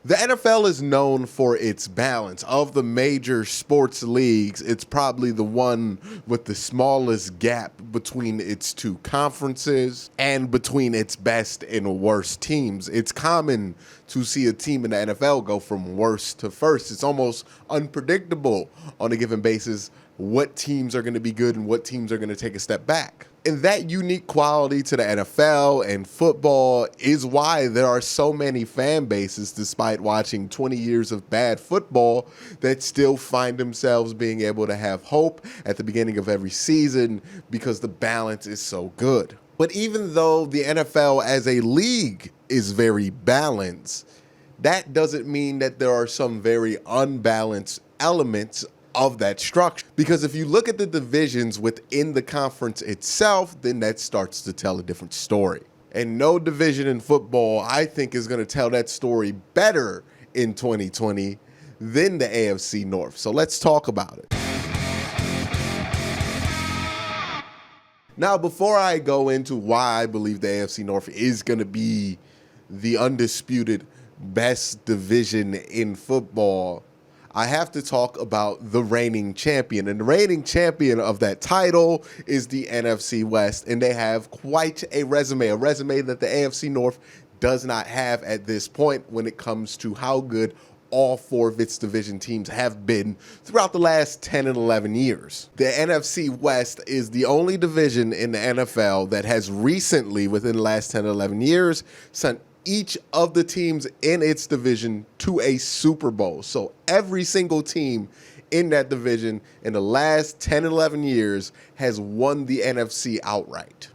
The NFL is known for its balance. Of the major sports leagues, it's probably the one with the smallest gap between its two conferences and between its best and worst teams. It's common to see a team in the NFL go from worst to first. It's almost unpredictable on a given basis what teams are going to be good and what teams are going to take a step back. And that unique quality to the NFL and football is why there are so many fan bases, despite watching 20 years of bad football, that still find themselves being able to have hope at the beginning of every season because the balance is so good. But even though the NFL as a league is very balanced, that doesn't mean that there are some very unbalanced elements of that structure. Because if you look at the divisions within the conference itself, then that starts to tell a different story. And no division in football, I think, is going to tell that story better in 2020 than the AFC North. So let's talk about it. Now, before I go into why I believe the AFC North is going to be the undisputed best division in football, I have to talk about the reigning champion. And the reigning champion of that title is the NFC West. And they have quite a resume that the AFC North does not have at this point when it comes to how good all four of its division teams have been throughout the last 10 and 11 years. The NFC West is the only division in the NFL that has recently, within the last 10 and 11 years, sent each of the teams in its division to a Super Bowl. So every single team in that division in the last 10 and 11 years has won the NFC outright.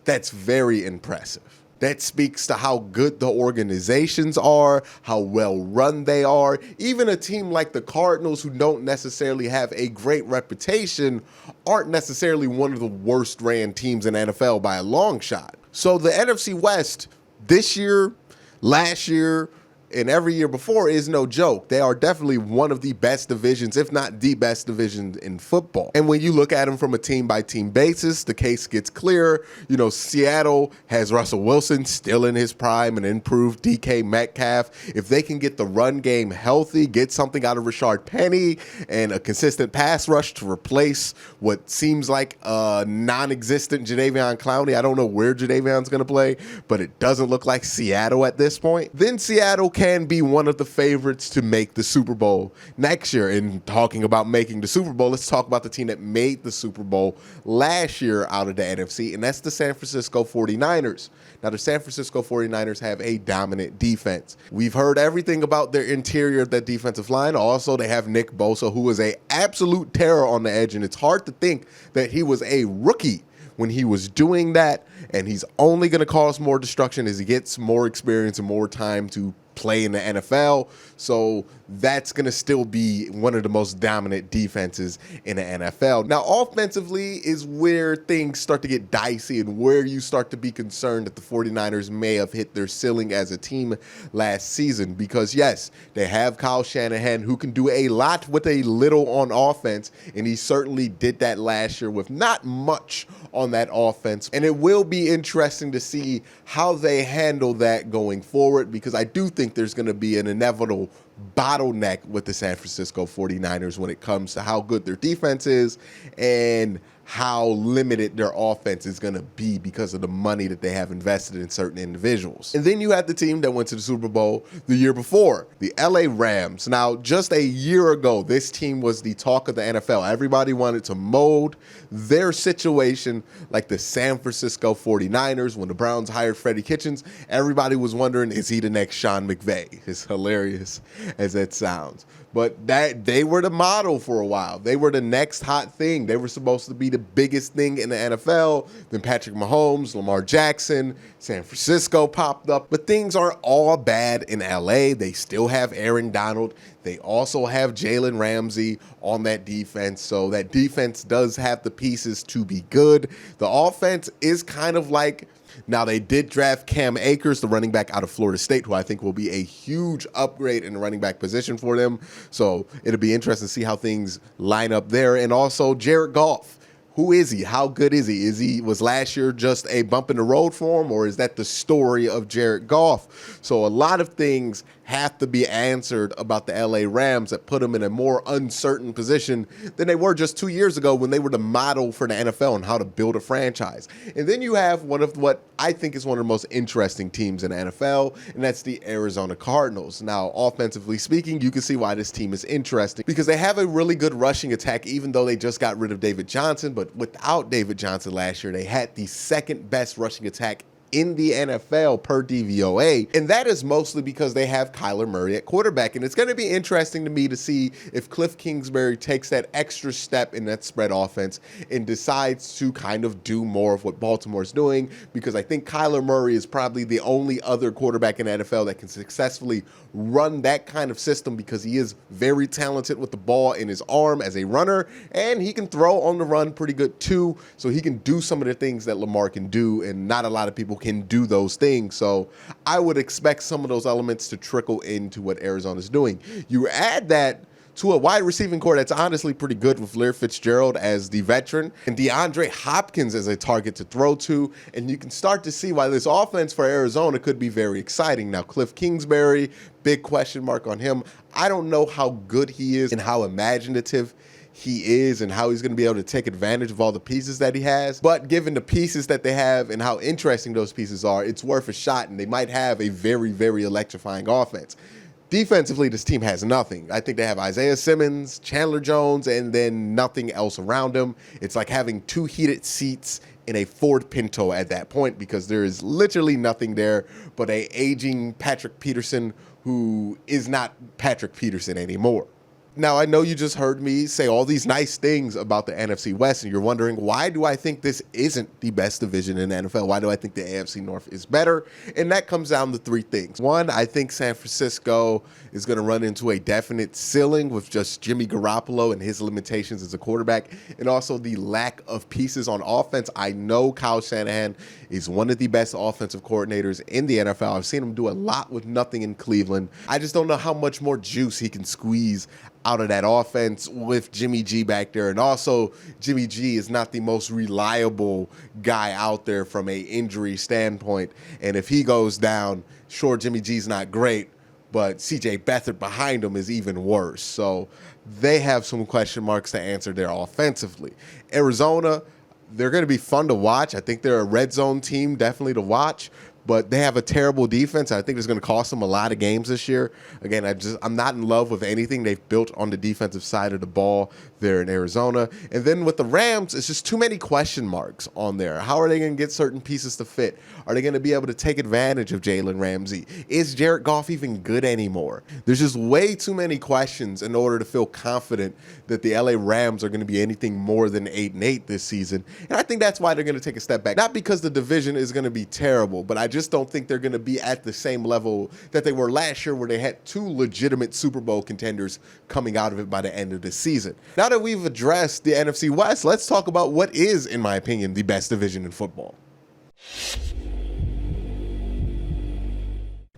That's very impressive. That speaks to how good the organizations are, how well run they are. Even a team like the Cardinals, who don't necessarily have a great reputation, aren't necessarily one of the worst ran teams in the NFL by a long shot. So the NFC West this year, last year, and every year before is no joke. They are definitely one of the best divisions, if not the best division in football. And when you look at them from a team-by-team basis, the case gets clearer. You know, Seattle has Russell Wilson still in his prime and improved DK Metcalf. If they can get the run game healthy, get something out of Rashard Penny and a consistent pass rush to replace what seems like a non-existent Jadeveon Clowney. I don't know where Jadeveon's going to play, but it doesn't look like Seattle at this point. Then Seattle can be one of the favorites to make the Super Bowl next year. And talking about making the Super Bowl, let's talk about the team that made the Super Bowl last year out of the NFC, and that's the San Francisco 49ers. Now, the San Francisco 49ers have a dominant defense. We've heard everything about their interior of that defensive line. Also, they have Nick Bosa, who is an absolute terror on the edge, and it's hard to think that he was a rookie when he was doing that, and he's only going to cause more destruction as he gets more experience and more time to play in the NFL. So that's going to still be one of the most dominant defenses in the NFL. Now, offensively is where things start to get dicey and where you start to be concerned that the 49ers may have hit their ceiling as a team last season. Because, yes, they have Kyle Shanahan, who can do a lot with a little on offense, and he certainly did that last year with not much on that offense. And it will be interesting to see how they handle that going forward, because I do think there's going to be an inevitable bottleneck with the San Francisco 49ers when it comes to how good their defense is and how limited their offense is going to be because of the money that they have invested in certain individuals. And then you had the team that went to the Super Bowl the year before, the LA Rams. Now, just a year ago, this team was the talk of the NFL. Everybody wanted to mold their situation like the San Francisco 49ers. When the Browns hired Freddie Kitchens, everybody was wondering, is he the next Sean McVay? As hilarious as that sounds. But that they were the model for a while. They were the next hot thing. They were supposed to be the biggest thing in the NFL. Then Patrick Mahomes, Lamar Jackson, San Francisco popped up. But things aren't all bad in LA. They still have Aaron Donald. They also have Jalen Ramsey on that defense. So that defense does have the pieces to be good. The offense is kind of like, now, they did draft Cam Akers, the running back out of Florida State, who I think will be a huge upgrade in the running back position for them. So it'll be interesting to see how things line up there. And also Jared Goff. Who is he? How good is he? Was last year just a bump in the road for him, or is that the story of Jared Goff? So a lot of things have to be answered about the LA Rams that put them in a more uncertain position than they were just 2 years ago when they were the model for the NFL on how to build a franchise. And then you have one of what I think is one of the most interesting teams in the NFL, and that's the Arizona Cardinals. Now, offensively speaking, you can see why this team is interesting because they have a really good rushing attack, even though they just got rid of David Johnson. But without David Johnson last year, they had the second best rushing attack in the NFL per DVOA, and that is mostly because they have Kyler Murray at quarterback. And it's going to be interesting to me to see if Cliff Kingsbury takes that extra step in that spread offense and decides to kind of do more of what Baltimore's doing, because I think Kyler Murray is probably the only other quarterback in the NFL that can successfully run that kind of system, because he is very talented with the ball in his arm as a runner, and he can throw on the run pretty good too, so he can do some of the things that Lamar can do, and not a lot of people can do those things. So I would expect some of those elements to trickle into what Arizona's doing. You add that to a wide receiving core that's honestly pretty good with Larry Fitzgerald as the veteran and DeAndre Hopkins as a target to throw to, and you can start to see why this offense for Arizona could be very exciting. Now, Cliff Kingsbury, big question mark on him. I don't know how good he is and how imaginative he is and how he's going to be able to take advantage of all the pieces that he has. But given the pieces that they have and how interesting those pieces are, it's worth a shot, and they might have a very, very electrifying offense. Defensively, this team has nothing. I think they have Isaiah Simmons, Chandler Jones, and then nothing else around them. It's like having two heated seats in a Ford Pinto at that point, because there is literally nothing there but a aging Patrick Peterson who is not Patrick Peterson anymore. Now, I know you just heard me say all these nice things about the NFC West, and you're wondering, why do I think this isn't the best division in the NFL? Why do I think the AFC North is better? And that comes down to three things. One, I think San Francisco is going to run into a definite ceiling with just Jimmy Garoppolo and his limitations as a quarterback, and also the lack of pieces on offense. I know Kyle Shanahan is one of the best offensive coordinators in the NFL. I've seen him do a lot with nothing in Cleveland. I just don't know how much more juice he can squeeze out of that offense with Jimmy G back there. And also, Jimmy G is not the most reliable guy out there from an injury standpoint. And if he goes down, sure, Jimmy G's not great, but CJ Beathard behind him is even worse. So they have some question marks to answer there offensively. Arizona, they're going to be fun to watch. I think they're a red zone team, definitely to watch. But they have a terrible defense. I think it's going to cost them a lot of games this year. Again, I'm not in love with anything they've built on the defensive side of the ball there in Arizona. And then with the Rams, it's just too many question marks on there. How are they going to get certain pieces to fit? Are they going to be able to take advantage of Jalen Ramsey? Is Jared Goff even good anymore? There's just way too many questions in order to feel confident that the LA Rams are going to be anything more than 8-8 this season. And I think that's why they're going to take a step back. Not because the division is going to be terrible, but I just don't think they're going to be at the same level that they were last year, where they had two legitimate Super Bowl contenders coming out of it by the end of the season. Now that we've addressed the NFC West, let's talk about what is, in my opinion, the best division in football.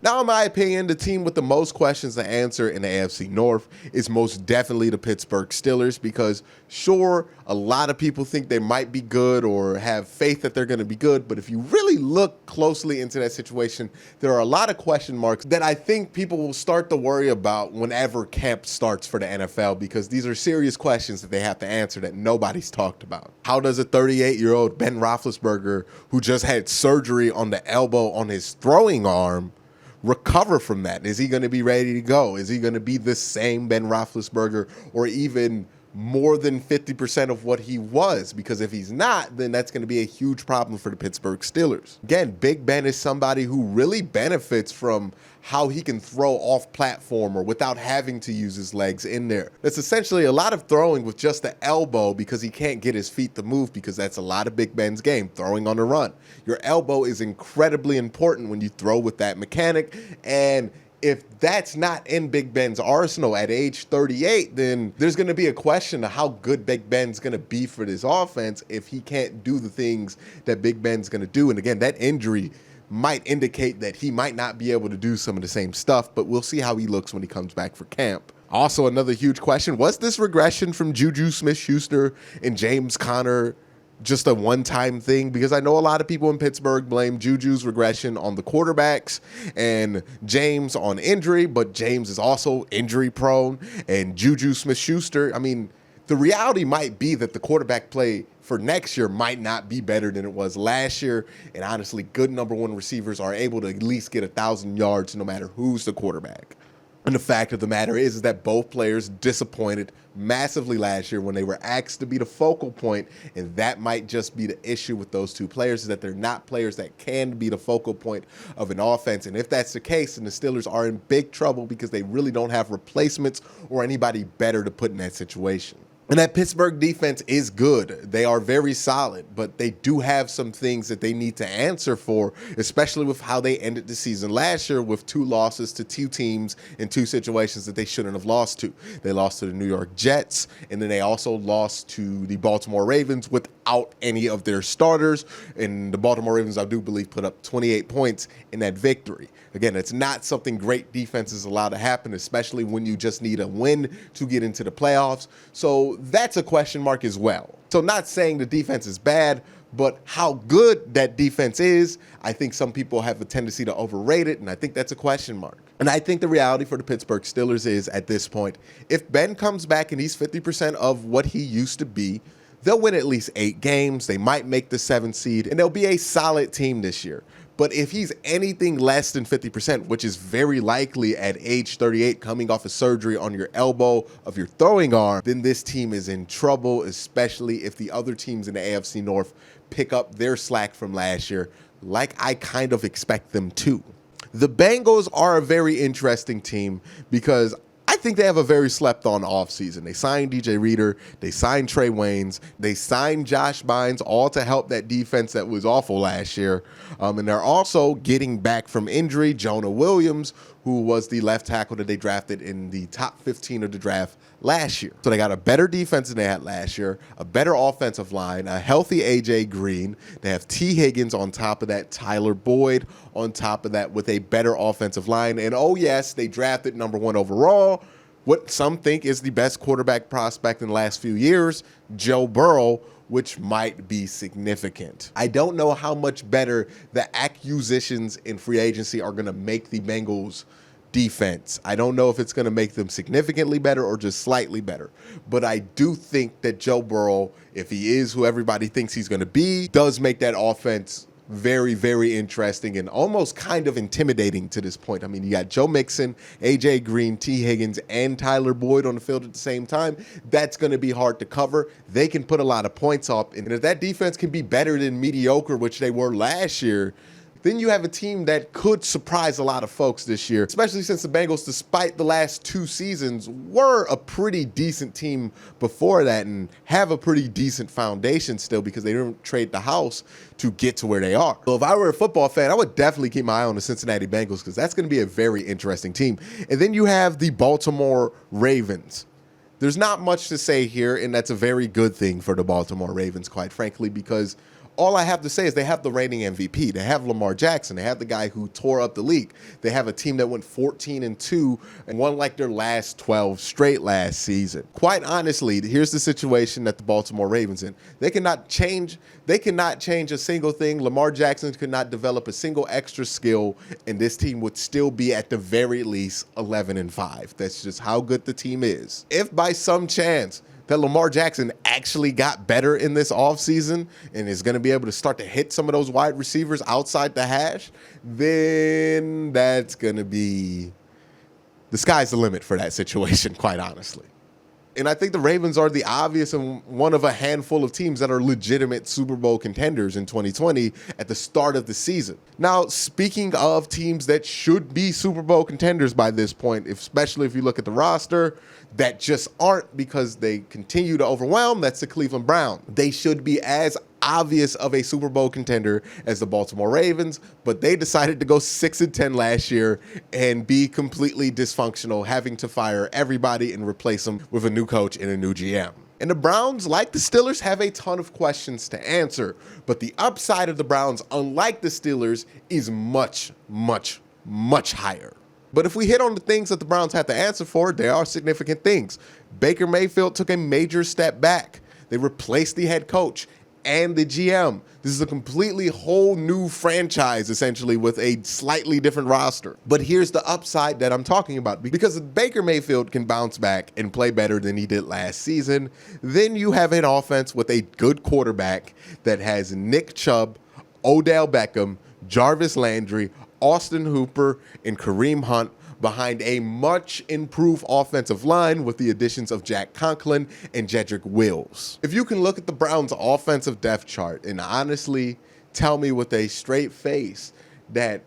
Now, in my opinion, the team with the most questions to answer in the AFC North is most definitely the Pittsburgh Steelers, because sure, a lot of people think they might be good or have faith that they're going to be good, but if you really look closely into that situation, there are a lot of question marks that I think people will start to worry about whenever camp starts for the NFL, because these are serious questions that they have to answer that nobody's talked about. How does a 38-year-old Ben Roethlisberger, who just had surgery on the elbow on his throwing arm, recover from that? Is he going to be ready to go? Is he going to be the same Ben Roethlisberger, or even more than 50% of what he was? Because if he's not, then that's going to be a huge problem for the Pittsburgh Steelers. Again, Big Ben is somebody who really benefits from how he can throw off platform or without having to use his legs in there. That's essentially a lot of throwing with just the elbow, because he can't get his feet to move, because that's a lot of Big Ben's game, throwing on the run. Your elbow is incredibly important when you throw with that mechanic, and if that's not in Big Ben's arsenal at age 38, then there's going to be a question of how good Big Ben's going to be for this offense if he can't do the things that Big Ben's going to do. And again, that injury might indicate that he might not be able to do some of the same stuff, but we'll see how he looks when he comes back for camp. Also, another huge question, was this regression from Juju Smith-Schuster and James Conner just a one-time thing? Because I know a lot of people in Pittsburgh blame Juju's regression on the quarterbacks and James on injury, but James is also injury prone, and Juju Smith-Schuster, I mean, the reality might be that the quarterback play for next year might not be better than it was last year. And honestly, good number one receivers are able to at least get 1,000 yards no matter who's the quarterback. And the fact of the matter is that both players disappointed massively last year when they were asked to be the focal point, and that might just be the issue with those two players, is that they're not players that can be the focal point of an offense. And if that's the case, then the Steelers are in big trouble because they really don't have replacements or anybody better to put in that situation. And that Pittsburgh defense is good. They are very solid, but they do have some things that they need to answer for, especially with how they ended the season last year with 2 losses to 2 teams in 2 situations that they shouldn't have lost to. They lost to the New York Jets, and then they also lost to the Baltimore Ravens without any of their starters. And the Baltimore Ravens, I do believe, put up 28 points in that victory. Again, it's not something great defenses allow to happen, especially when you just need a win to get into the playoffs. So that's a question mark as well. So not saying the defense is bad, but how good that defense is, I think some people have a tendency to overrate it, and I think that's a question mark. And I think the reality for the Pittsburgh Steelers is, at this point, if Ben comes back and he's 50% of what he used to be, they'll win at least 8 games. They might make the 7th seed, and they'll be a solid team this year. But if he's anything less than 50%, which is very likely at age 38, coming off of surgery on your elbow of your throwing arm, then this team is in trouble, especially if the other teams in the AFC North pick up their slack from last year, like I kind of expect them to. The Bengals are a very interesting team because I think they have a very slept-on offseason. They signed DJ Reader, they signed Trey Waynes, they signed Josh Bynes, all to help that defense that was awful last year. And they're also getting back from injury Jonah Williams, who was the left tackle that they drafted in the top 15 of the draft last year. So they got a better defense than they had last year, a better offensive line, a healthy A.J. Green. They have T. Higgins on top of that, Tyler Boyd on top of that with a better offensive line. And oh yes, they drafted number 1 overall, what some think is the best quarterback prospect in the last few years, Joe Burrow, which might be significant. I don't know how much better the acquisitions in free agency are going to make the Bengals defense. I don't know if it's going to make them significantly better or just slightly better. But I do think that Joe Burrow, if he is who everybody thinks he's going to be, does make that offense very, very interesting and almost kind of intimidating to this point. I mean, you got Joe Mixon, A.J. Green, T. Higgins, and Tyler Boyd on the field at the same time. That's going to be hard to cover. They can put a lot of points up. And if that defense can be better than mediocre, which they were last year, then you have a team that could surprise a lot of folks this year, especially since the Bengals, despite the last 2 seasons, were a pretty decent team before that and have a pretty decent foundation still because they didn't trade the house to get to where they are. So if I were a football fan, I would definitely keep my eye on the Cincinnati Bengals because that's going to be a very interesting team. And then you have the Baltimore Ravens. There's not much to say here, and that's a very good thing for the Baltimore Ravens, quite frankly, because all I have to say is they have the reigning MVP. They have Lamar Jackson. They have the guy who tore up the league. They have a team that went 14-2 and won like their last 12 straight last season. Quite honestly, here's the situation that the Baltimore Ravens in. They cannot change a single thing. Lamar Jackson could not develop a single extra skill, and this team would still be at the very least 11-5. That's just how good the team is. If by some chance that Lamar Jackson actually got better in this offseason and is going to be able to start to hit some of those wide receivers outside the hash, then that's going to be the sky's the limit for that situation, quite honestly. And I think the Ravens are the obvious and one of a handful of teams that are legitimate Super Bowl contenders in 2020 at the start of the season. Now, speaking of teams that should be Super Bowl contenders by this point, especially if you look at the roster, that just aren't because they continue to overwhelm, that's the Cleveland Browns. They should be as obvious of a Super Bowl contender as the Baltimore Ravens, but they decided to go 6-10 last year and be completely dysfunctional, having to fire everybody and replace them with a new coach and a new GM. And the Browns, like the Steelers, have a ton of questions to answer, but the upside of the Browns, unlike the Steelers, is much, much, much higher. But if we hit on the things that the Browns have to answer for, there are significant things. Baker Mayfield took a major step back. They replaced the head coach, and the GM. This is a completely whole new franchise, essentially, with a slightly different roster. But here's the upside that I'm talking about. Because if Baker Mayfield can bounce back and play better than he did last season, then you have an offense with a good quarterback that has Nick Chubb, Odell Beckham, Jarvis Landry, Austin Hooper, and Kareem Hunt behind a much improved offensive line with the additions of Jack Conklin and Jedrick Wills. If you can look at the Browns' offensive depth chart and honestly tell me with a straight face that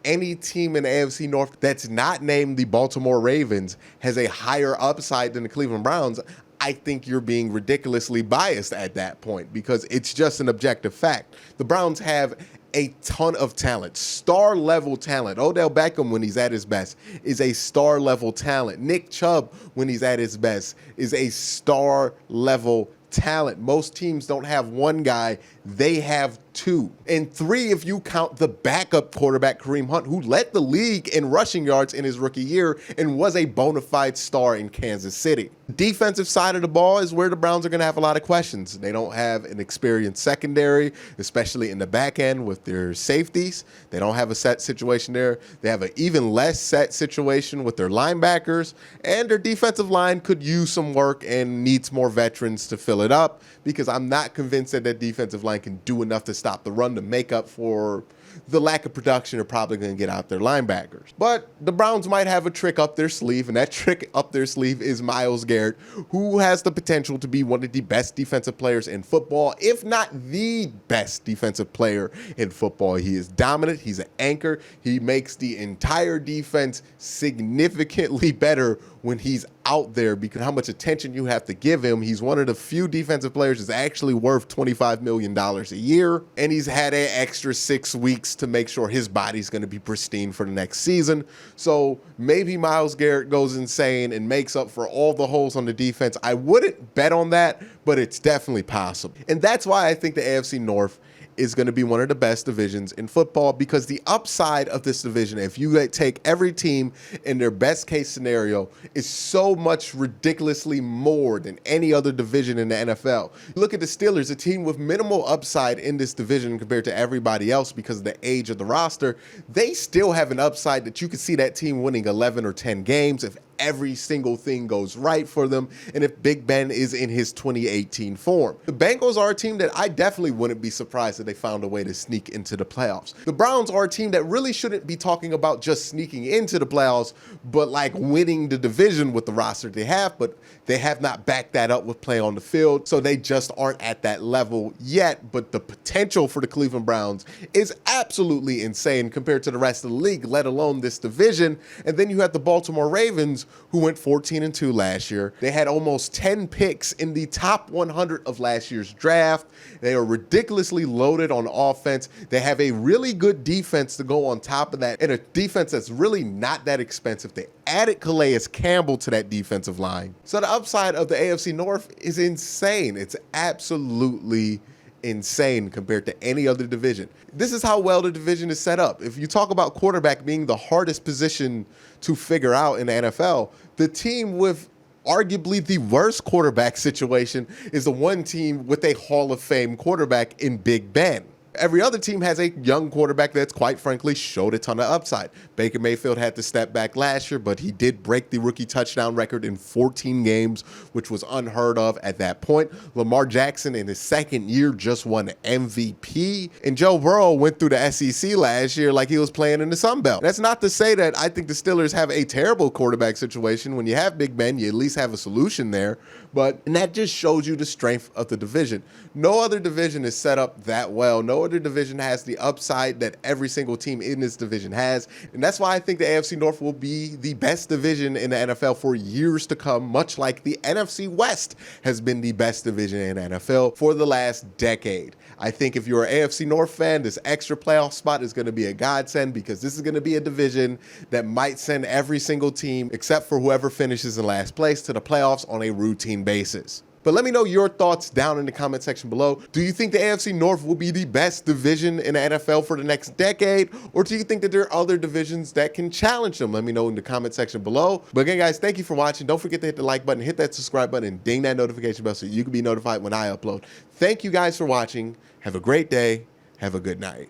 any team in the AFC North that's not named the Baltimore Ravens has a higher upside than the Cleveland Browns, I think you're being ridiculously biased at that point because it's just an objective fact. The Browns have a ton of talent, star-level talent. Odell Beckham, when he's at his best, is a star-level talent. Nick Chubb, when he's at his best, is a star-level talent. Most teams don't have one guy, they have two. And three if you count the backup quarterback, Kareem Hunt, who led the league in rushing yards in his rookie year and was a bona fide star in Kansas City. The defensive side of the ball is where the Browns are going to have a lot of questions. They don't have an experienced secondary, especially in the back end with their safeties. They don't have a set situation there. They have an even less set situation with their linebackers, and their defensive line could use some work and needs more veterans to fill it up because I'm not convinced that that defensive line can do enough to stop the run to make up for the lack of production they're probably going to get out their linebackers. But the Browns might have a trick up their sleeve, and that trick up their sleeve is Myles Garrett, who has the potential to be one of the best defensive players in football, if not the best defensive player in football. He is dominant. He's an anchor. He makes the entire defense significantly better when he's out there because how much attention you have to give him. He's one of the few defensive players that's actually worth $25 million a year, and he's had an extra 6 weeks to make sure his body's going to be pristine for the next season. So maybe Myles Garrett goes insane and makes up for all the holes on the defense. I wouldn't bet on that, but it's definitely possible. And that's why I think the AFC North is going to be one of the best divisions in football because the upside of this division, if you take every team in their best case scenario, is so much ridiculously more than any other division in the NFL. Look at the Steelers, a team with minimal upside in this division compared to everybody else because of the age of the roster. They still have an upside that you could see that team winning 11 or 10 games if every single thing goes right for them, and if Big Ben is in his 2018 form. The Bengals are a team that I definitely wouldn't be surprised if they found a way to sneak into the playoffs. The Browns are a team that really shouldn't be talking about just sneaking into the playoffs, but like winning the division with the roster they have, but they have not backed that up with play on the field, so they just aren't at that level yet, but the potential for the Cleveland Browns is absolutely insane compared to the rest of the league, let alone this division. And then you have the Baltimore Ravens, who went 14-2 last year. They had almost 10 picks in the top 100 of last year's draft. They are ridiculously loaded on offense. They have a really good defense to go on top of that, and a defense that's really not that expensive. They added Calais Campbell to that defensive line. So the upside of the AFC North is insane. It's absolutely insane compared to any other division. This is how well the division is set up. If you talk about quarterback being the hardest position to figure out in the NFL, the team with arguably the worst quarterback situation is the one team with a Hall of Fame quarterback in Big Ben. Every other team has a young quarterback that's quite frankly showed a ton of upside. Baker Mayfield had to step back last year, but he did break the rookie touchdown record in 14 games, which was unheard of at that point. Lamar Jackson in his second year just won MVP, and Joe Burrow went through the SEC last year like he was playing in the Sun Belt. That's not to say that I think the Steelers have a terrible quarterback situation. When you have Big Ben, you at least have a solution there, and that just shows you the strength of the division. No other division is set up that well. No other division has the upside that every single team in this division has. And that's why I think the AFC North will be the best division in the NFL for years to come, much like the NFC West has been the best division in the NFL for the last decade. I think if you're an AFC North fan, this extra playoff spot is going to be a godsend because this is going to be a division that might send every single team, except for whoever finishes in last place, to the playoffs on a routine basis. But let me know your thoughts down in the comment section below. Do you think the AFC North will be the best division in the NFL for the next decade? Or do you think that there are other divisions that can challenge them? Let me know in the comment section below. But again, guys, thank you for watching. Don't forget to hit the like button, hit that subscribe button, and ding that notification bell so you can be notified when I upload. Thank you guys for watching. Have a great day. Have a good night.